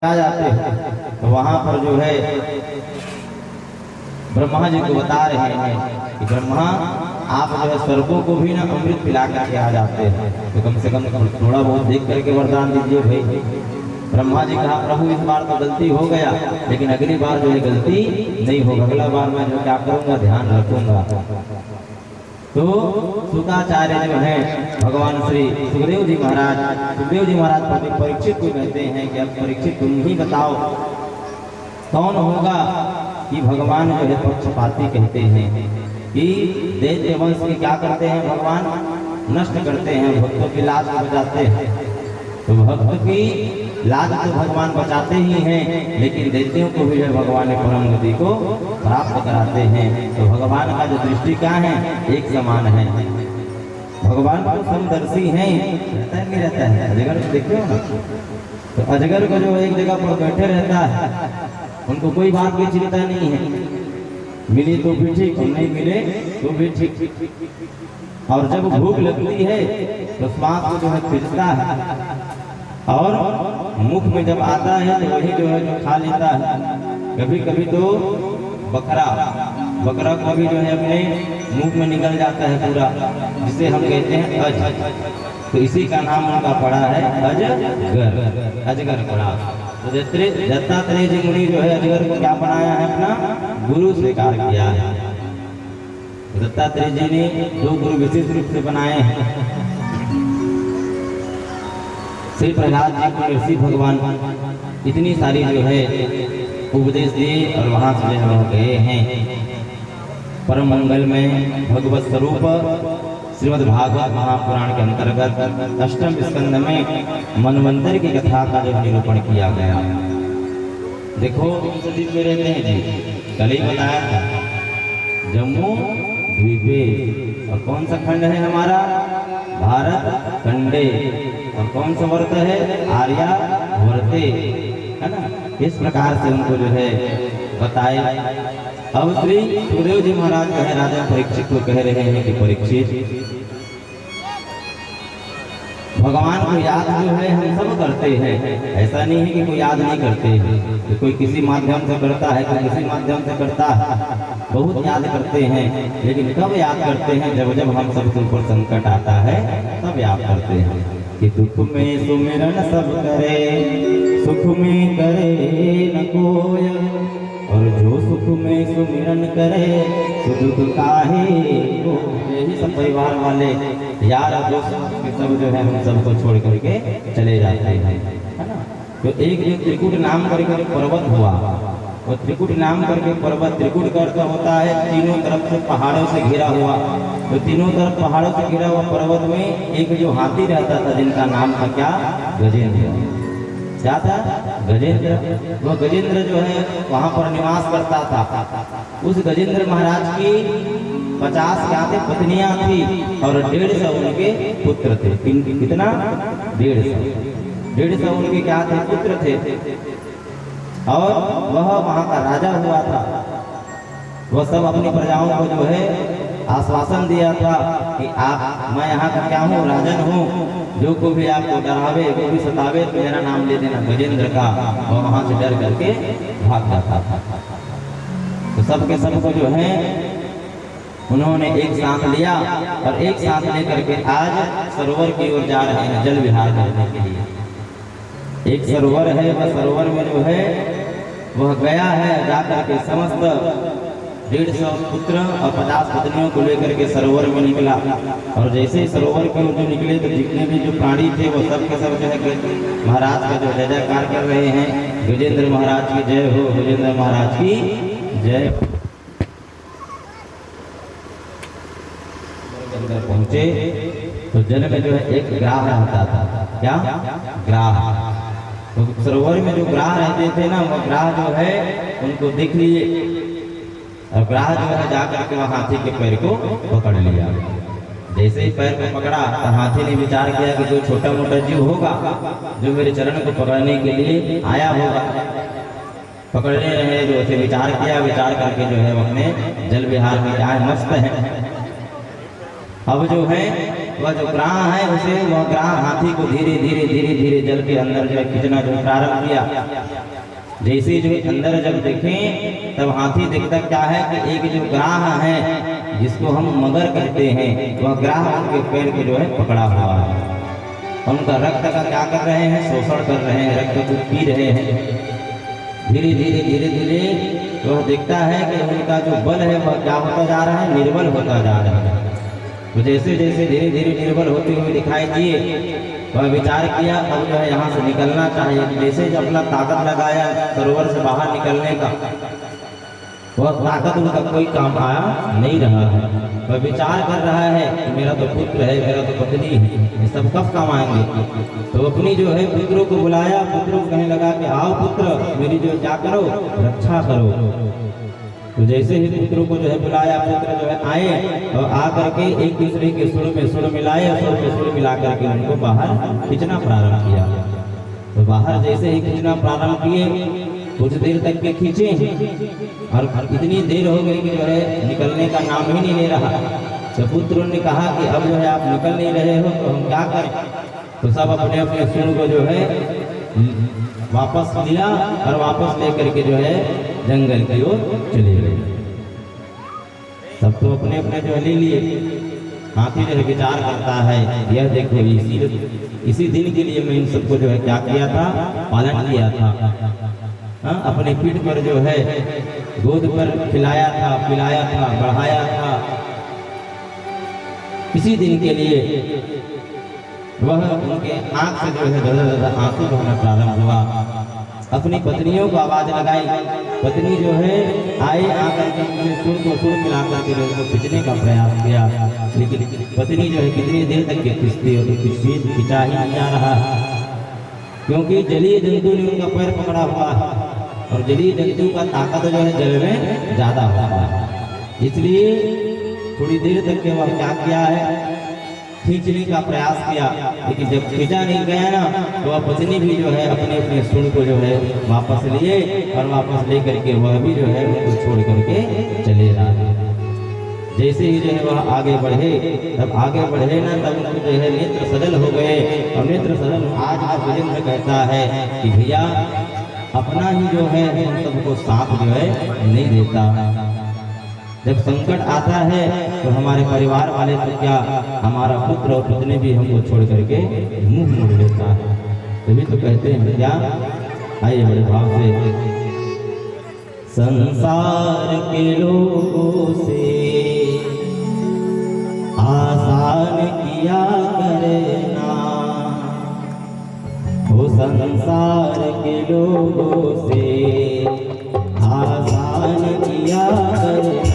आ जाते हैं तो वहां पर जो है ब्रह्मा जी को बता रहे हैं कि ब्रह्मा आप जो है स्वर्गों को भी ना अमृत पिला करके आ जाते हैं, तो कम से कम थोड़ा बहुत देख करके वरदान दीजिए भाई। ब्रह्मा जी कहा प्रभु इस बार तो गलती हो गया, लेकिन अगली बार जो है गलती नहीं होगा, अगला बार मैं जो क्या करूंगा ध्यान रखूंगा। तो शुकाचार्य जो है भगवान श्री सुखदेव जी महाराज परीक्षित को कहते हैं कि अब परीक्षित तुम ही बताओ कौन होगा कि भगवान जो है पक्षपाती कहते हैं कि दैत्य वंश के क्या करते हैं भगवान नष्ट करते हैं, भक्तों की लाज बचाते हैं। तो भक्त की लाज तो भगवान बचाते ही हैं, लेकिन दैत्यों को भी जो भगवान परम गति को प्राप्त कराते हैं। तो भगवान का जो दृष्टि क्या है एक समान है, भगवान तो समदर्शी हैं। रहता है नहीं रहता है, अजगर को देखते हो ना, तो अजगर को जो एक जगह पर बैठे रहता है उनको कोई बात की चिंता नहीं है, मिले तो भी ठीक और नहीं मिले तो भी ठीक। और जब भूख लगती है तो श्वास को जो है खींचता है और मुख में जब आता है तो वही जो है जो खा लेता है। कभी कभी तो बकरा को भी जो है अपने मुख में निकल जाता है पूरा, जिसे हम कहते हैं अज। तो इसी का नाम उनका पड़ा है अजगर पड़ा। तो दत्तात्रेय जी मुनि जो है अजगर को क्या बनाया है अपना गुरु स्वीकार किया है। दत्तात्रेय जी ने दो गुरु विशेष रूप से बनाए हैं, श्री प्रहलाद जी को ऋषि भगवान इतनी सारी जो है उपदेश दिए और वहां से जो है गए हैं। परम मंगल में भगवत स्वरूप श्रीमद् भागवत महापुराण के अंतर्गत अष्टम स्कंद में मनवंतर की कथा का जो निरूपण किया गया। देखो द्वीप में रहते हैं जी, कल ही बताया था जम्मू द्वीपे, और कौन सा खंड है हमारा भारत खंडे, और कौन सा वर्त है आर्या वर्ते, है ना। इस प्रकार से उनको जो है बताए। अब श्री सुखदेव जी महाराज कहे राजा परीक्षित को कह रहे हैं कि परीक्षित भगवान को याद जो है हम सब करते हैं, ऐसा नहीं है कि कोई याद नहीं करते हैं, कि कोई किसी माध्यम से करता है, कोई किसी माध्यम से करता है, बहुत याद करते हैं। लेकिन कब याद करते हैं जब जब हम सबके ऊपर संकट आता है तब याद करते हैं कि दुख में सुमिरन सब करे सुख में करे न कोय, और जो सुख में सुमिरन करे सो दुख काहे को। यही सब परिवार वाले यार दोस्त सब जो है हम सबको छोड़ करके चले जाते हैं, है ना। तो एक जो त्रिकुट नाम करके पर्वत हुआ, वो त्रिकुट नाम करके पर्वत, त्रिकुट का अर्थ होता है तीनों तरफ से पहाड़ों से घिरा हुआ। तो तीनों तरफ पहाड़ों से घिरा हुआ पर्वत में एक जो हाथी रहता था जिनका नाम था क्या गजेंद्र, क्या था गजेंद्र। वो गजेंद्र जो है वहां पर निवास करता था। उस गजेंद्र महाराज की 50 क्या थे पत्नियां थी और 150 उनके पुत्र थे। कितना 150 उनके क्या थे पुत्र थे, और वह वहां का राजा हुआ था। वह सब अपनी प्रजाओं को जो है आश्वासन दिया था कि आप मैं यहाँ का क्या हूँ राजन हूँ, जो को भी आपको डरावे को भी सतावे तो मेरा नाम ले देना गजेंद्र का। और वहां से डर करके भाग जाता था। तो सबके सबको जो है उन्होंने एक साथ लिया और एक साथ लेकर के आज सरोवर की ओर जा रहे हैं जल विहार करने के लिए। एक सरोवर है, वह सरोवर में जो है वह गया है जाकर के समस्त 150 पुत्र और 50 पत्नियों को लेकर के सरोवर में निकला। और जैसे ही सरोवर के जो निकले तो जितने भी जो प्राणी थे वो सब के सब जो है महाराज का जो जय जयकार कर रहे हैं, गजेंद्र महाराज की जय हो, गजेंद्र महाराज की जय। अंदर पहुंचे तो जल में जो है एक ग्राह रहता था, क्या ग्राह। तो सरोवर में जो ग्राह रहते थे ना, वो ग्राह जो है उनको दिख लिए और ग्राह जो है जाकर के वह हाथी के पैर को पकड़ लिया। जैसे ही पैर को पकड़ा तो हाथी ने विचार किया कि जो छोटा मोटा जीव होगा जो मेरे चरण को पकड़ने के लिए आया होगा, पकड़ने रहे। जो ऐसे विचार किया, विचार करके जो है अपने जल विहार में आए मस्त है। अब जो है वह जो ग्राह है उसे वह ग्राह हाथी को धीरे धीरे धीरे धीरे जल के अंदर जो है खींचना जो प्रारंभ किया। जैसे जो अंदर जब देखें तब हाथी देखता क्या है कि एक जो ग्राह है जिसको हम मगर कहते हैं वह ग्राह उनके पैर को जो है पकड़ा हुआ है। उनका रक्त का क्या कर रहे हैं, शोषण कर रहे हैं, रक्त को पी रहे हैं। धीरे धीरे धीरे धीरे वह देखता है कि उनका जो बल है वह क्या होता जा रहा है, निर्बल होता जा रहा है। तो जैसे जैसे धीरे धीरे निर्बल होते हुए दिखाई दिए वह विचार किया अब जो है यहाँ से निकलना चाहिए। जैसे जब अपना ताकत लगाया सरोवर से बाहर निकलने का, वह ताकत उनका कोई काम आया नहीं रहा है। वह विचार कर रहा है कि मेरा तो पुत्र है, मेरा तो पत्नी है, ये सब कब काम आएंगे। तो अपनी जो है पुत्रों को बुलाया, पुत्रों को कहने लगा कि आओ पुत्र मेरी जो क्या करो, रक्षा करो। तो जैसे ही पुत्रों को जो है बुलाया, पुत्र जो है आए और आकर के एक दूसरे के सुर में सुर मिलाए, सुर में सुर मिला करके उनको बाहर खींचना प्रारंभ किया। तो बाहर जैसे ही खींचना प्रारंभ किए कुछ देर तक के खींचे और इतनी देर हो गई कि जो है निकलने का नाम ही नहीं ले रहा। तो पुत्रों ने कहा कि अब जो है आप निकल नहीं रहे हो तो हम क्या करें। तो सब अपने अपने सुर को जो है वापस लिया और वापस लेकर के जो है जंगल की ओर चले गए। सब तो अपने अपने जो ले लिए। हाथी जो है विचार करता है यह देखो इसी दिन के लिए मैं इन सबको जो है क्या किया था, पालन किया था। अपने पीठ पर जो है गोद पर खिलाया था, पिलाया था, बढ़ाया था। इसी दिन के लिए वह उनके आंख से जो है आंसू बहना प्रारंभ हुआ। अपनी पत्नियों को आवाज लगाई, पत्नी जो है आए आकर के सुर को सुर मिलाकर के उनको खींचने का प्रयास किया, लेकिन पत्नी जो है कितनी देर तक के खींचती हो तो खींचा ही नहीं जा रहा, क्योंकि जलीय जंतु ने उनका पैर पकड़ा हुआ है और जलीय जंतु का ताकत जो है जल में ज्यादा होता है। इसलिए थोड़ी देर तक के वह क्या किया है, खींचने का प्रयास किया, लेकिन जब खींचा नहीं गया ना तो वह पत्नी भी जो है अपने अपने सुर को जो है वापस लिए और वापस लेकर के वह भी जो है उनको छोड़ करके चले जाए। जैसे ही जो है वह आगे बढ़े, तब आगे बढ़े ना तब उनको जो है नेत्र सजल हो गए। और नेत्र सजल आज वीरेंद्र कहता है कि भैया अपना ही जो है हम सबको साथ जो है नहीं देता। जब संकट आता है तो हमारे परिवार वाले तो क्या, हमारा पुत्र और पत्नी भी हमको छोड़ करके मुंह मोड़ लेता है। तभी तो कहते हैं क्या, आइए बड़े भाव से, संसार के लोगों से आसान किया करना, वो संसार के लोगों से आसान किया करना,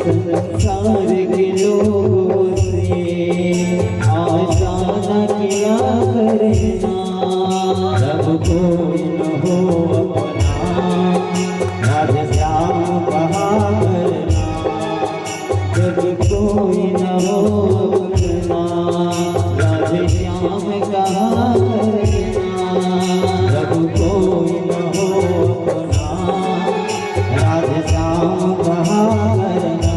संसार के लोगों से आसान किया करना। जब कोई न हो अपना राधे श्याम कहा करना, जब कोई न हो अपना राधे श्याम कहा करना, जब कोई न हो अपना राधे श्याम कहा करना,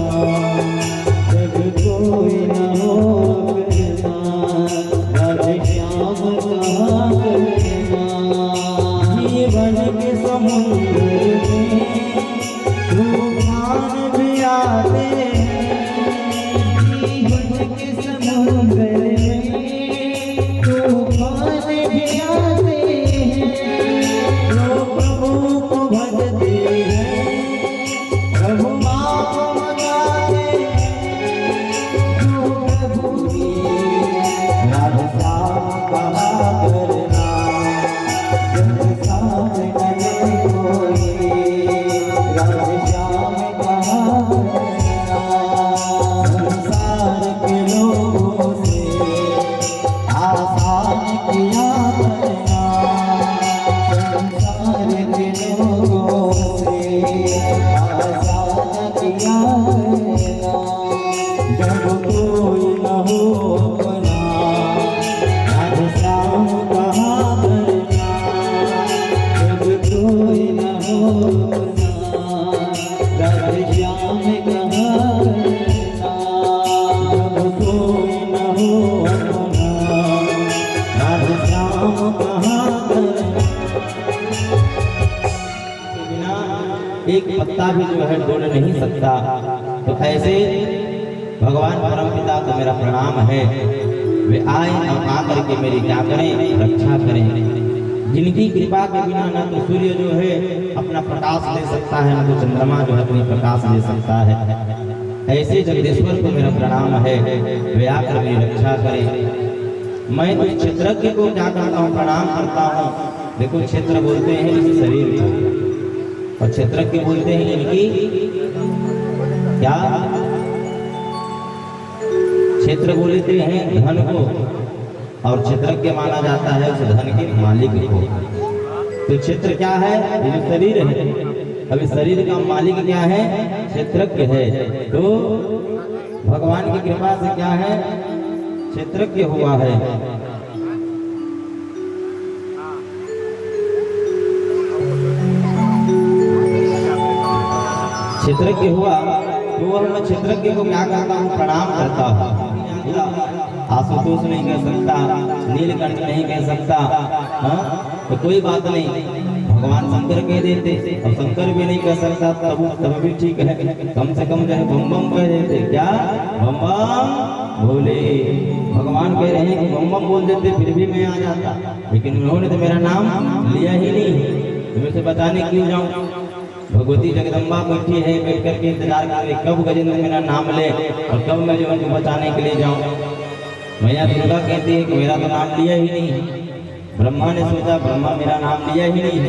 जब कोई न हो अपना राधे श्याम कहा करना। जीवन के समुद्र में तूफान भी आते हैं, जीवन के समुद्र में तूफान भी आते हैं। जो प्रभु को भजते हैं प्रभु माँ को मनाते हैं, जो प्रभु की राधे श्याम कहा करना, जब साथ नहीं कोई एक पत्ता भी जो है डोल नहीं सकता। तो ऐसे भगवान परमपिता को मेरा प्रणाम है, वे आए और आकर के मेरी क्या करें, रक्षा करें। जिनकी कृपा के बिना न तो सूर्य जो है अपना प्रकाश ले सकता है, न तो चंद्रमा जो है अपनी प्रकाश ले सकता है। ऐसे जगदीश्वर को मेरा प्रणाम है, वे आकर मेरी रक्षा करें। मैं तो क्षेत्रज्ञ को क्या करता हूँ, प्रणाम करता हूँ। देखो क्षेत्र बोलते हैं इस शरीर को, और क्षेत्रज्ञ बोलते हैं इनकी क्या, क्षेत्र बोलते हैं धन को, और क्षेत्रज्ञ माना जाता है उस धन के मालिक को। तो क्षेत्र क्या है, ये जो शरीर है, अभी शरीर का मालिक क्या है, क्षेत्रज्ञ है। तो भगवान की कृपा से क्या है, क्षेत्रज्ञ हुआ है। क्षेत्रज्ञ हुआ तो वह मैं क्षेत्रज्ञ को क्या करता हूँ, प्रणाम करता हूँ। आशुतोष नहीं कह सकता, नीलकंठ नहीं कह सकता, तो कोई बात नहीं, भगवान शंकर कह देते, अब शंकर भी नहीं कह सकता तब भी ठीक है, कम से कम जो है बम बम कह देते। क्या बम बम भोले, भगवान कह रहे हैं कि बम बम बोल देते फिर भी मैं आ जाता, लेकिन उन्होंने तो मेरा नाम लिया ही नहीं। तो मैं से बताने क्यों जाऊँ, भगवती जगदम्बा बैठी है, बैठ करके इंतजार कर रही कब गजेंद्र मेरा नाम ले और कब मैं जो उनको बचाने के लिए जाऊँ। मैया दुर्गा कहती है कि मेरा तो नाम लिया ही नहीं। ब्रह्मा ने सोचा ब्रह्मा मेरा नाम लिया ही नहीं।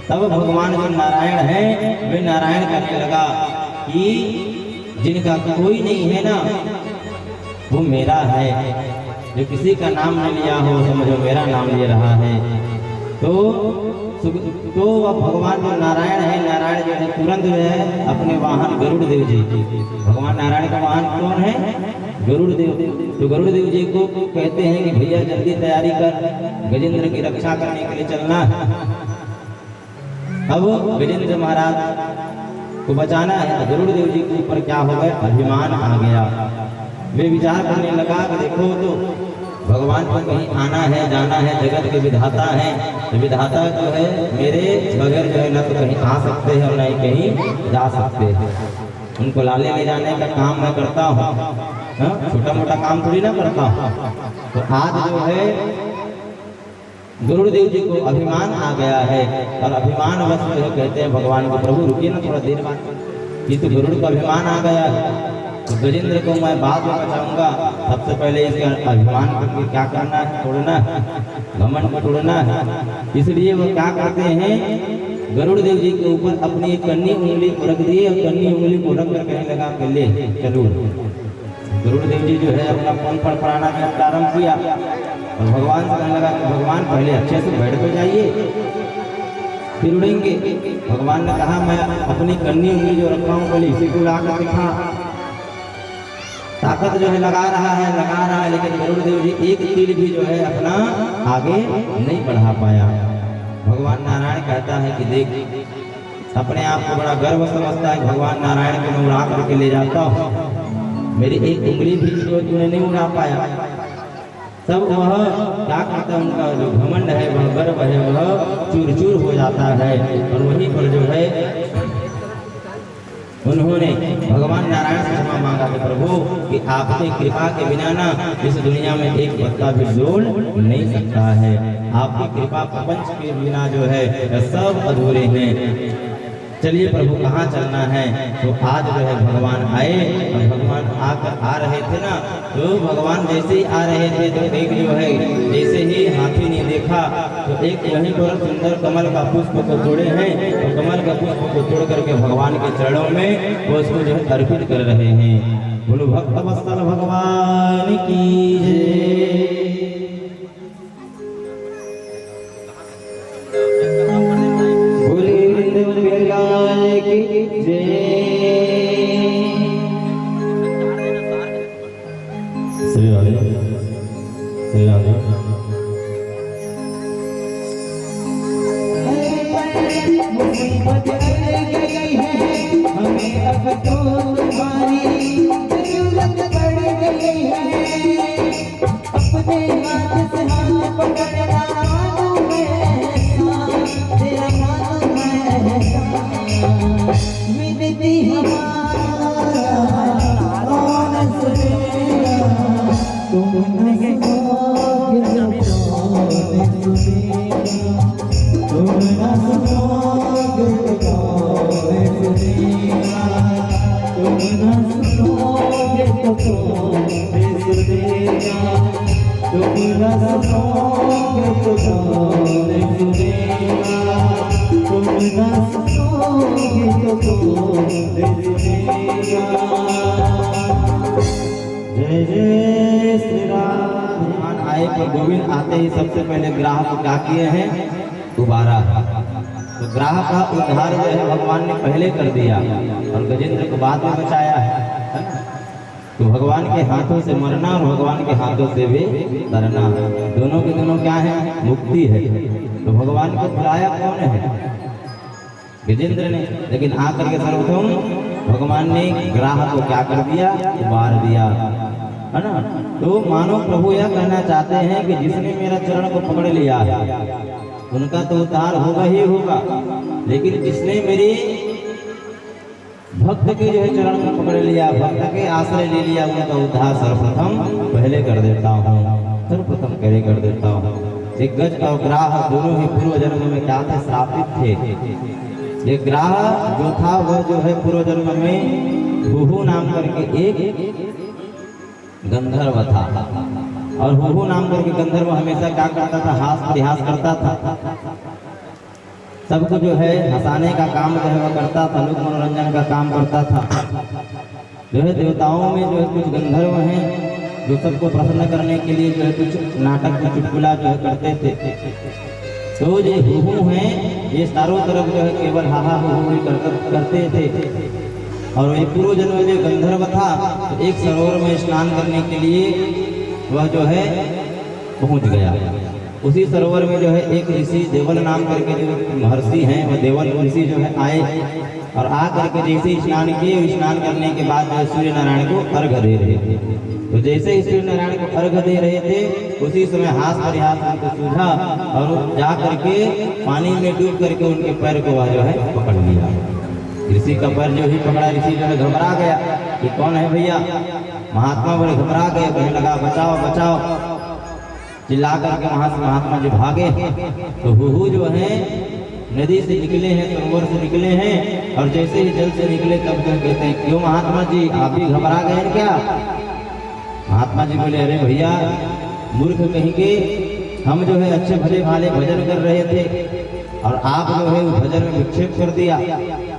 तब भगवान जो नारायण है वे नारायण कहने लगा कि जिनका कोई नहीं है ना वो मेरा है, जो किसी का नाम न लिया हो समझो मेरा नाम ले रहा है। तो वह भगवान जो नारायण है, नारायण जो है तुरंत जो है अपने वाहन गरुड़ देव जी, भगवान नारायण का वाहन कौन है, गरुड़ देव। तो गरुड़ देव जी को कहते हैं कि भैया जल्दी तैयारी कर, गजेंद्र की रक्षा करने के लिए चलना है। अब गजेंद्र महाराज को बचाना है, तो गरुड़ देव जी के ऊपर क्या हो गया, अभिमान आ गया। वे विचार करने लगा कि देखो तो भगवान को कहीं आना है जाना है, जगत के विधाता हैं, तो विधाता जो है मेरे बगैर जो है न तो कहीं आ सकते हैं और न ही कहीं जा सकते हैं। उनको लाले ले जाने का काम मैं करता हूँ, छोटा मोटा काम थोड़ी ना करता हूँ। तो आज जो है गरुड़ देव जी को अभिमान आ गया है, और अभिमान वश जो है कहते हैं भगवान को प्रभु रुकिए ना थोड़ा देर बाद, ये तो गरुड़ का अभिमान आ गया है। तो गजेंद्र को मैं बाद में बचाऊंगा, सबसे पहले इसका अभिमान को क्या करना है, तोड़ना है, घमंड को तोड़ना है। इसलिए वो क्या करते हैं, गरुड़ देव जी के ऊपर अपनी एक कन्नी उंगली को रख दिए, और कन्नी उंगली को रख कर कहने लगा कि ले चलो। गरुड़ देव जी जो है अपना फोन पर पढ़ाना प्रारंभ किया, और भगवान से कहने लगा कि भगवान पहले अच्छे से बैठ तो जाइए फिर उड़ेंगे। भगवान ने कहा मैं अपनी कन्नी उंगली जो रखा हूँ पहले इसी को ला कर दिखा। ताकत जो है लगा रहा है, लेकिन गरुड़ देव जी एक तीर भी जो है अपना आगे नहीं बढ़ा पाया। भगवान नारायण कहता है कि देख अपने आप को बड़ा गर्व समझता है, भगवान नारायण को मैं उड़ा करके ले जाता हूँ, मेरी एक उंगली भी जो तूने नहीं उड़ा पाया। तब वह क्या करता है, उनका जो घमंड है वह गर्व है वह चूर चूर हो जाता है। और वहीं पर जो है उन्होंने भगवान नारायण से क्षमा मांगा कि प्रभु कि आपकी कृपा के बिना ना इस दुनिया में एक पत्ता भी डोल नहीं सकता है। आपकी कृपा प्रपंच के बिना जो है सब अधूरे हैं। चलिए प्रभु कहाँ चलना है। तो आज जो है भगवान आए, और भगवान आ रहे थे ना, तो भगवान जैसे ही आ रहे थे तो एक जो है जैसे ही हाथी ने देखा तो एक वहीं पर सुंदर कमल का पुष्प को तोड़े हैं, और कमल का पुष्प को तोड़ करके भगवान के चरणों में वो उसको जो है अर्पित कर रहे हैं। बोलो भक्त वत्सल भगवान की जय। श्री राधे श्री राधे। मुसीबत गई है हमें, अब तो तुम्हारी जरूरत पड़ गई है। अपने हाथ से हाथ पकड़ना मानो मैं, तेरा मानो मैं। तुम न सुनोगे तो कौन सुनेगा, तुम न सुनोगे तो कौन सुनेगा, तुम न सुनोगे तो कौन सुनेगा, तुम न सुनोगे तो कौन सुनेगा। जय जय श्री राम। आए पर गोविंद आते ही सबसे पहले ग्राह को क्या किए हैं, उबारा। तो ग्राह का उद्धार जो है भगवान ने पहले कर दिया और गजेंद्र को बाद में बचाया है। तो भगवान के हाथों से मरना और भगवान के हाथों से भी तरना, दोनों के दोनों क्या है, मुक्ति है। तो भगवान को बुलाया कौन है, गजेंद्र ने, लेकिन आकर के सर्वप्रथम भगवान ने ग्राह को क्या कर दिया, उबार दिया, है ना। तो मानो प्रभु यह कहना चाहते हैं कि जिसने मेरा चरण को पकड़ लिया उनका तो उद्धार होगा ही होगा, लेकिन जिसने मेरी भक्त के जो है चरण को पकड़ लिया, भक्त के आश्रय ले लिया, उनका उद्धार सर्वप्रथम पहले कर देता हूँ, सर्वप्रथम पहले कर देता हूँ। एक गज और ग्राह दोनों ही पूर्व जन्म में क्या थे, श्रापित थे। ये ग्राह जो था वह जो है पूर्व जन्म में हुहु नाम करके एक गंधर्व था, और हुहु नाम करके गंधर्व हमेशा क्या करता था, हास परिहास करता था, सबको जो है हंसाने का काम जो है वह करता था, लोक मनोरंजन का काम करता था। जो है देवताओं में जो है कुछ गंधर्व हैं जो सबको प्रसन्न करने के लिए जो है कुछ नाटक में चुटकुला जो है करते थे। तो ये हुहु हैं, ये चारों तरफ जो है केवल हाहा हुहु करते थे। और ये पूर्व जन्म में गंधर्व था, तो एक सरोवर में स्नान करने के लिए वह जो है पहुंच गया। उसी सरोवर में जो है एक ऋषि देवल नाम करके जो महर्षि हैं, वह देवल ऋषि जो है आए और आ करके जैसे स्नान किए, स्नान करने के बाद जो सूर्य नारायण को अर्घ दे रहे थे। तो जैसे ही सूर्य नारायण को अर्घ दे रहे थे, उसी समय हाथ परिहास उनको सूझा और जा करके पानी में डूब करके उनके पैर को वह जो है पकड़ लिया। ऋषि का पैर जो ही पकड़ा, ऋषि जो है घबरा गया कि कौन है भैया। महात्मा बड़े घबरा गए, कहने लगा बचाओ बचाओ, चिल्ला करके वहां से महात्मा जी भागे। तो हुहु जो है नदी से निकले हैं, सरोवर से निकले हैं, और जैसे ही जल से निकले तब जो कहते हैं क्यों महात्मा जी आप भी घबरा गए हैं क्या। महात्मा जी बोले अरे भैया मूर्ख कहीं के, हम जो है अच्छे भले भाले भजन कर रहे थे और आप जो है भजन में विक्षेप कर दिया,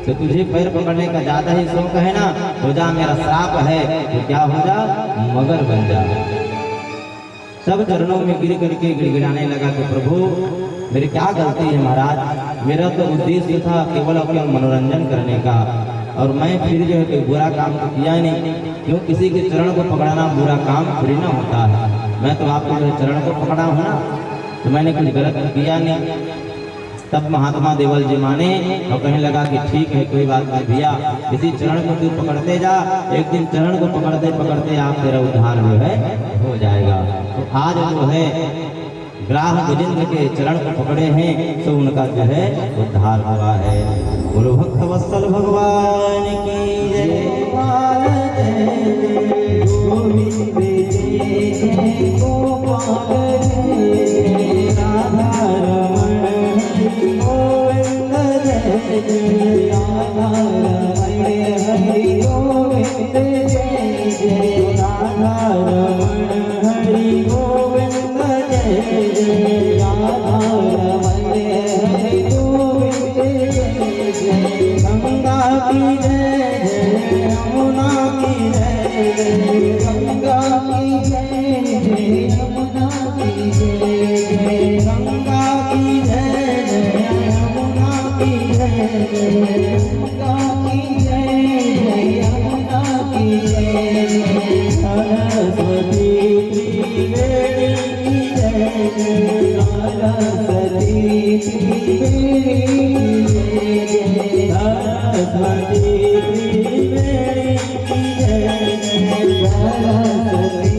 तो तुझे पैर पकड़ने का ज्यादा ही शौक है ना, तो जा मेरा श्राप है, तो क्या हो जा, मगर बन जा। सब चरणों में गिर करके गिड़गिड़ाने लगा कि प्रभु मेरी क्या गलती है महाराज, मेरा तो उद्देश्य था केवल अपना मनोरंजन करने का, और मैं फिर जो है कोई बुरा काम तो किया ही नहीं। क्यों, किसी के चरण को पकड़ना बुरा काम थोड़ी ना होता है। मैं तो आपके जो चरण को पकड़ा हूँ ना, तो मैंने कुछ गलत किया नहीं। तब महात्मा देवल जी माने और कहने लगा कि ठीक है कोई बात नहीं भैया, इसी चरण को तू पकड़ते जा, एक दिन चरण को पकड़ते पकड़ते आप तेरा उद्धार जो है हो जाएगा। तो आज जो है ग्राह गजेंद्र के चरण को पकड़े हैं, तो उनका जो है उद्धार हुआ है। गुरु भक्त वत्सल भगवान की जय, गोविंद जय गोपाल राधा रमण गोविंद जय जय राधा रमण हरि गोविंद जय जय राधा रमण हरि गोविंद जय जय राधा रमण हरि गोविंद जय जय। गंगा की जय जय, यमुना की जय जय, गंगा की जय जय, यमुना की जय जय, गंगा की जय जय, यमुना की जय जय, गंगा की जय जय, यमुना की जय जय। सरस्वती त्रिवेणी की जय जय, सरस्वती त्रिवेणी की जय जय, सरस्वती त्रिवेणी की जय जय, सरस्वती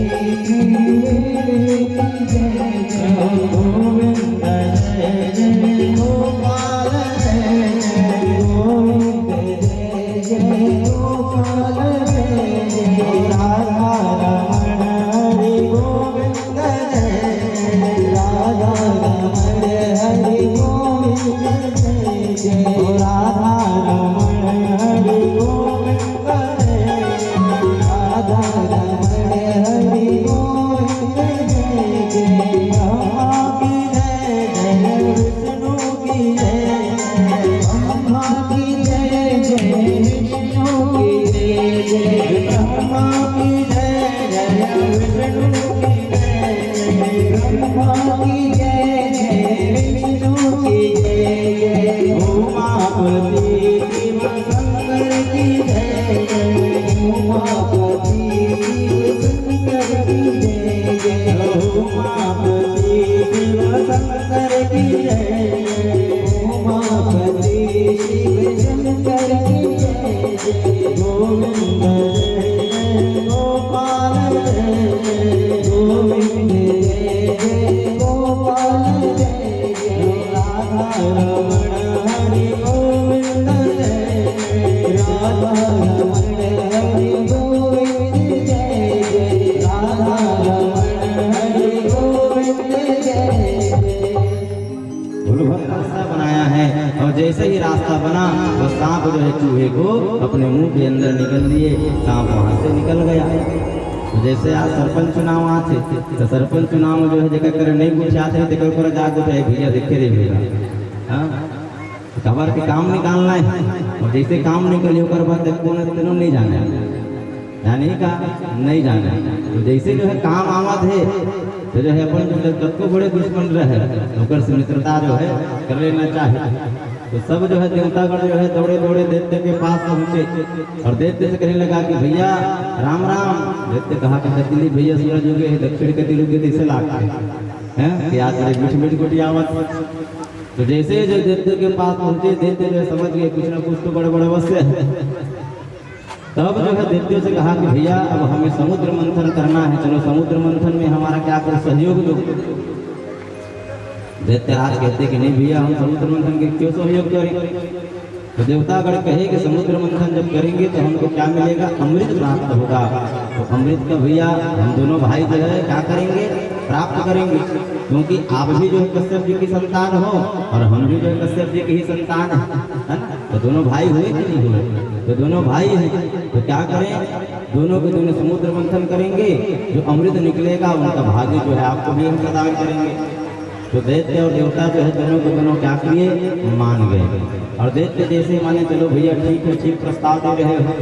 त्रिवेणी की जय जय। गोविंद जय जय गोपाल जय जय, गोविंद जय जय गोपाल जय जय, राधा रमण हरि गोविंद जय जय, राधा रमण हरि गोविंद जय राधा रमण हरि गोविंद राधा रमण हरि गोविंद जय ब्रह्मा की जय जय विष्णु की जय ब्रह्मा की जय विष्णु की जय ब्रह्मा की जय जय विष्णु की जय उमापति शिव शंकर की जय उमापति शिव शंकर की जय उमापति शिव शंकर की जय उमापति शिव शंकर की जय गोविंद जय गोपाल जय गोविंद जय गोपाल जय राधा रमण हरि गोविंद जय राधा रमण हरि गोविंद जय राधा रमण हरि गोविंद जय। रास्ता बनाया है और जैसे ही रास्ता बना तो सांप जो है चूहे को अपने मुंह के अंदर निकल दिए, सांप वहां से निकल गया। तो जैसे आज सरपंच चुनाव आते तो सरपंच चुनाव जो है जगह करे नहीं कुछ आते देखो कर जा दो भैया देखे रे भैया हां खबर के काम निकालना है और जैसे काम निकले ओकर बाद कौन तेनो नहीं जाने जाने का नहीं जाने। तो जैसे जो है काम आमद है तो जो है अपन जब को बड़े दुश्मन रहे ओकर से मित्रता जो है कर लेना चाहिए। तो सब जो है देवतागण जो है दौड़े दौड़े दैत्य के पास पहुंचे और दैत्य से कहने लगा कि भैया राम राम। दैत्य कहा कि दिल्ली भैया सूरज हो गए दक्षिण के दिल के दिशा लागते हैं कि आज मीठ मीठ गोटी आवत। तो जैसे जो दैत्य के पास पहुंचे दैत्य जो समझ गए कुछ ना कुछ तो बड़े बड़े वश्य है। तब जो है दैत्यों से कहा कि भैया अब हमें समुद्र मंथन करना है, चलो समुद्र मंथन में हमारा क्या कुछ सहयोग दो। दैत्यराज कहते कि नहीं भैया हम समुद्र मंथन के क्यों सहयोग करें। तो देवतागण कहे कि समुद्र मंथन जब करेंगे तो हमको क्या मिलेगा, अमृत प्राप्त होगा। तो अमृत का भैया हम दोनों भाई जो है क्या करेंगे, प्राप्त करेंगे, क्योंकि आप भी जो है कश्यप जी की संतान हो और हम भी जो है कश्यप जी की ही संतान है ना। तो दोनों भाई हुए कि नहीं हुए, तो दोनों भाई हैं। तो क्या करें, दोनों के दोनों समुद्र मंथन करेंगे, जो अमृत निकलेगा उनका भाग्य जो है आपको भी हम प्रदान करेंगे। तो दैत्य और देवता जो है दोनों के दोनों क्या किए, मान गए। और दैत्य जैसे माने चलो भैया ठीक है, ठीक प्रस्ताव दे रहे हो,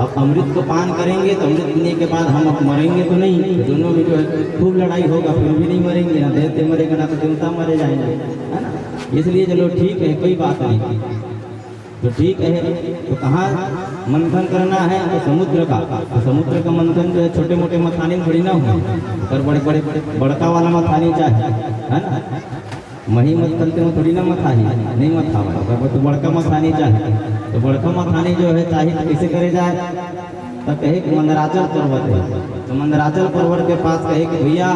अब अमृत को पान करेंगे तो अमृत पीने के बाद हम अब मरेंगे तो नहीं। तो दोनों में जो है खूब लड़ाई होगा, फिर भी नहीं मरेंगे, ना दैत्य मरेगा ना तो देवता मरे जाएंगे, है ना। इसलिए चलो ठीक है, कोई बात नहीं। तो ठीक है, तो कहाँ मंथन करना है, तो समुद्र का। तो समुद्र का मंथन जो है छोटे मोटे मथानी थोड़ी ना हो, पर बड़े बड़े बड़का वाला मथानी चाहिए, है ना। मही मत करते हो थोड़ी ना मथानी नहीं मथा, तो बड़का मथानी चाहिए। तो बड़का मथानी जो है चाहिए तो कैसे करे जाए, तो कहे कि मंदराचल पर्वत है। तो मंदराचल पर्वत के पास कहे कि भैया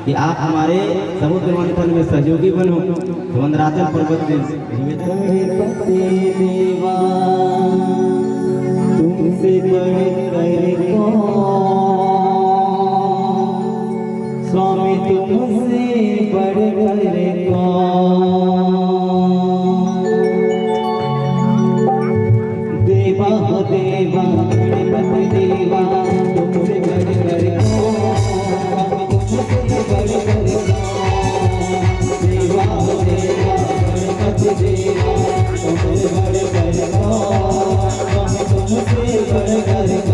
कि आप हमारे समुद्र मंथन में सहयोगी बनो। तो मंदराचल पर्वत में तुमसे स्वामी तुमसे बढ़कर देवा देवा गणपति देवा तुमसे बढ़कर देवा देवा गणपति देवा तुमसे बढ़कर तुमसे बढ़कर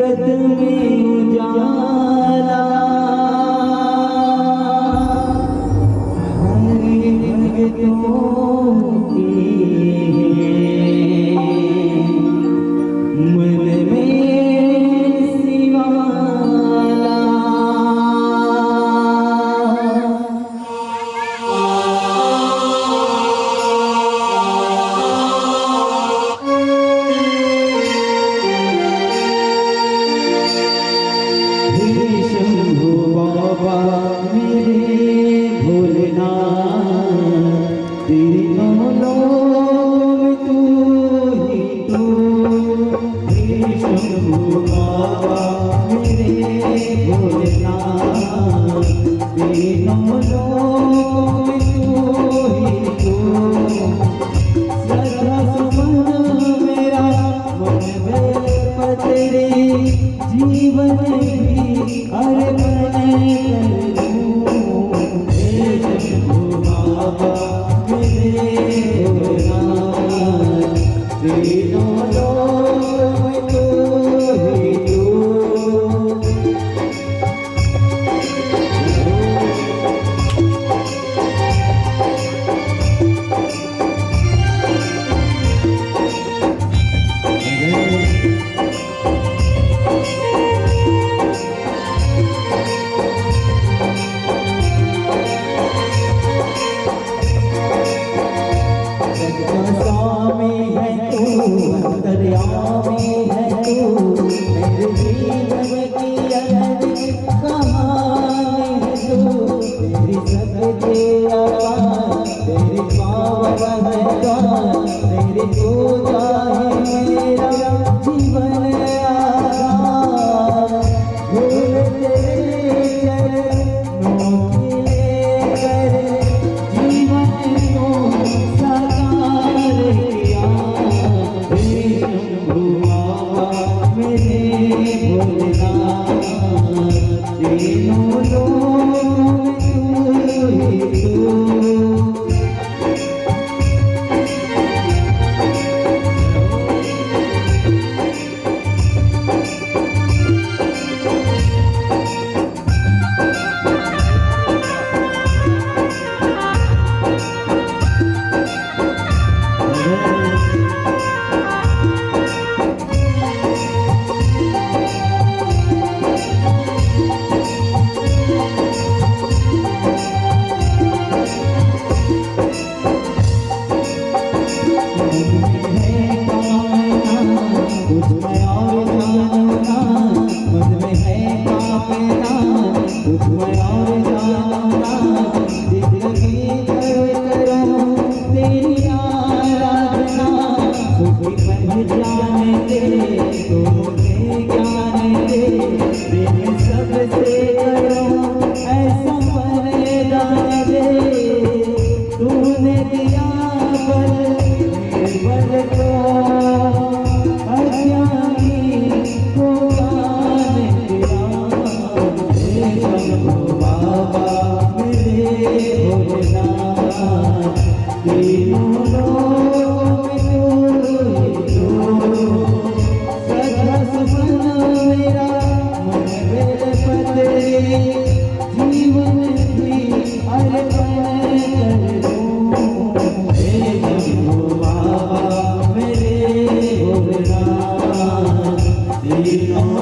जगत में उजाला हरे भक्तों की मन में शिवाला। शंभू बाबा मेरे भोलेनाथ, तीनों लोकों में तू ही तू। हे शंभू बाबा मेरे भोलेनाथ, तीनों लोकों में तू ही तू। श्रद्धा सुमन मेरा मन में पतरी, जीवन भी अर्पण करूं। हे शंभू बाबा मेरे भोलेनाथ, तीनों लोकों में तू ही तू। स्वामी है तू, अंतर्यामी है तू, मेरे जीवन की अनंत कहानी है तू। तेरी शक्ति अपार, तेरी पावन है गान, तेरी पूजा है मेरा जीवन आधार। भूल तेरे चरणों की लेकर जीवन को साकार किया। हे शंभू बाबा मेरे भोलेनाथ, तीनों लोकों में तू ही तू। Amen.